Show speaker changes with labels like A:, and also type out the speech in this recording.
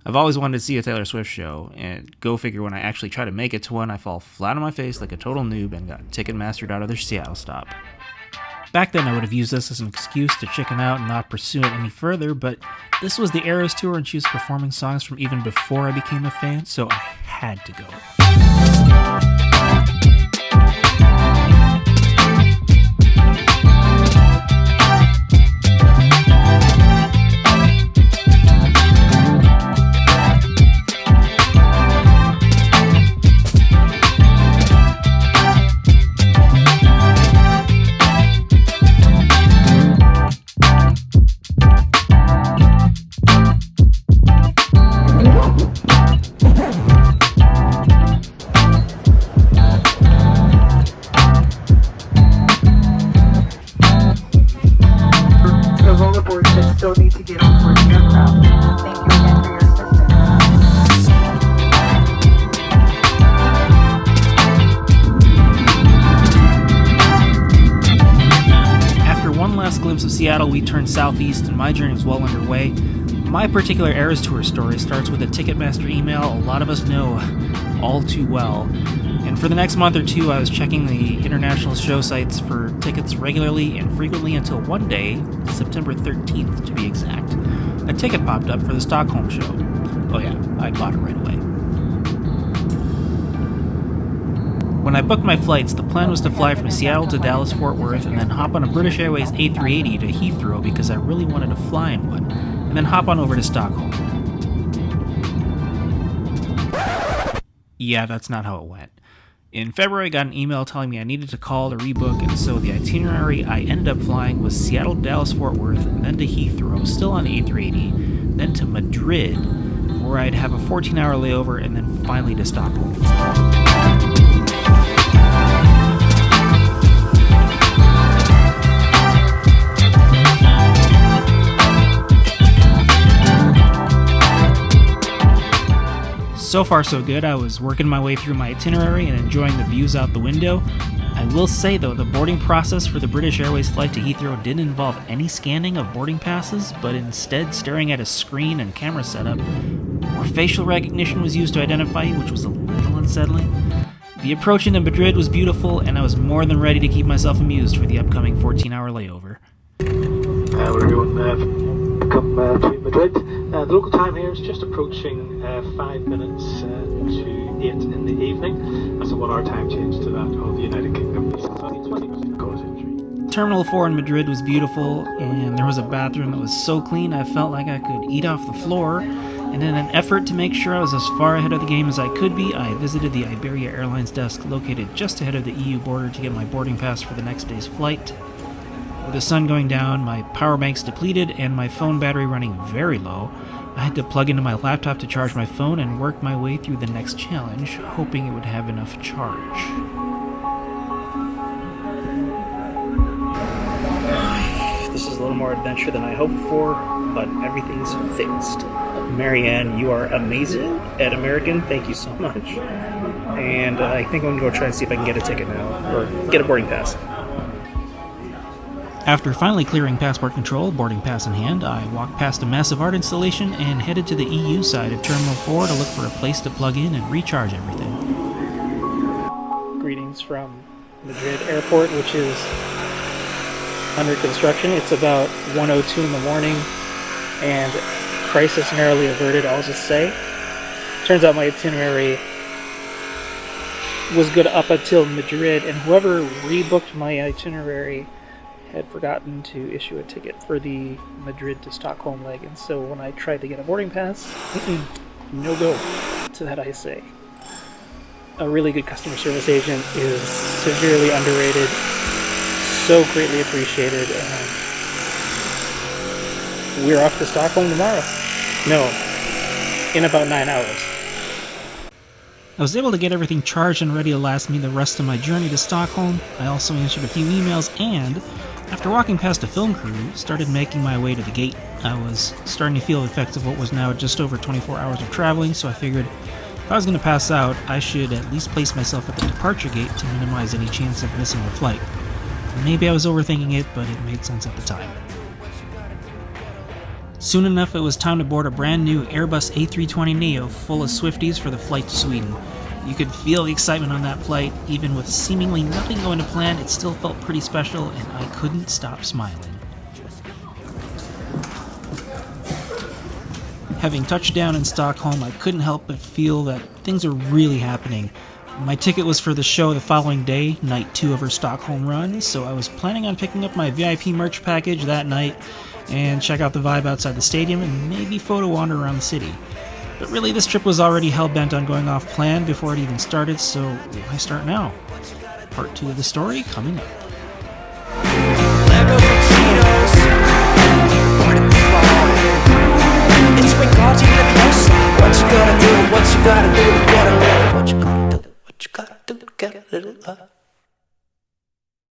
A: I've always wanted to see a Taylor Swift show, and go figure, when I actually try to make it to one, I fall flat on my face like a total noob and got Ticketmastered out of their Seattle stop. Back then I would have used this as an excuse to chicken out and not pursue it any further, but this was the Eras Tour and she was performing songs from even before I became a fan, so I had to go.
B: Still need to get on board the aircraft. Thank you again for your assistance.
A: After one last glimpse of Seattle, we turned southeast and my journey was well underway. My particular Eras Tour story starts with a Ticketmaster email a lot of us know all too well. And for the next month or two, I was checking the international show sites for tickets regularly and frequently until one day, September 13th to be exact, a ticket popped up for the Stockholm show. Oh yeah, I bought it right away. When I booked my flights, the plan was to fly from Seattle to Dallas-Fort Worth and then hop on a British Airways A380 to Heathrow because I really wanted to fly in one, and then hop on over to Stockholm. Yeah, that's not how it went. In February, I got an email telling me I needed to call to rebook, and so the itinerary I ended up flying was Seattle, Dallas, Fort Worth, then to Heathrow, still on A380, then to Madrid, where I'd have a 14-hour layover, and then finally to Stockholm. So far so good. I was working my way through my itinerary and enjoying the views out the window. I will say though, the boarding process for the British Airways flight to Heathrow didn't involve any scanning of boarding passes, but instead staring at a screen and camera setup where facial recognition was used to identify you, which was a little unsettling. The approach into Madrid was beautiful, and I was more than ready to keep myself amused for the upcoming 14-hour layover.
C: We're going to come to Madrid. The local time here is just approaching 5 minutes to 8 in the evening. That's a 1 hour time change to that of the United Kingdom.
A: Terminal 4 in Madrid was beautiful, and there was a bathroom that was so clean I felt like I could eat off the floor. And in an effort to make sure I was as far ahead of the game as I could be, I visited the Iberia Airlines desk located just ahead of the EU border to get my boarding pass for the next day's flight. With the sun going down, my power bank's depleted, and my phone battery running very low, I had to plug into my laptop to charge my phone and work my way through the next challenge, hoping it would have enough charge. This is a little more adventure than I hoped for, but everything's fixed. Marianne, you are amazing at American. Thank you so much. And I think I'm going to go try and see if I can get a ticket now, or get a boarding pass. After finally clearing passport control, boarding pass in hand, I walked past a massive art installation and headed to the EU side of Terminal 4 to look for a place to plug in and recharge everything. Greetings from Madrid Airport, which is under construction. It's about 1:02 in the morning, and crisis narrowly averted, I'll just say. Turns out my itinerary was good up until Madrid, and whoever rebooked my itinerary had forgotten to issue a ticket for the Madrid to Stockholm leg, and so when I tried to get a boarding pass, no go. To that I say. A really good customer service agent is severely underrated, so greatly appreciated, and we're off to Stockholm tomorrow. No, in about 9 hours. I was able to get everything charged and ready to last me the rest of my journey to Stockholm. I also answered a few emails and, after walking past a film crew, started making my way to the gate. I was starting to feel the effects of what was now just over 24 hours of traveling, so I figured if I was going to pass out, I should at least place myself at the departure gate to minimize any chance of missing the flight. Maybe I was overthinking it, but it made sense at the time. Soon enough, it was time to board a brand new Airbus A320neo full of Swifties for the flight to Sweden. You could feel the excitement on that flight. Even with seemingly nothing going to plan, it still felt pretty special, and I couldn't stop smiling. Having touched down in Stockholm, I couldn't help but feel that things are really happening. My ticket was for the show the following day, night 2 of her Stockholm run, so I was planning on picking up my VIP merch package that night and check out the vibe outside the stadium and maybe photo wander around the city. But really, this trip was already hell-bent on going off plan before it even started, so why start now? Part 2 of the story coming up.
D: It's Wingardium Leviosa. What you gotta do to get a little. What you gotta do to get a little.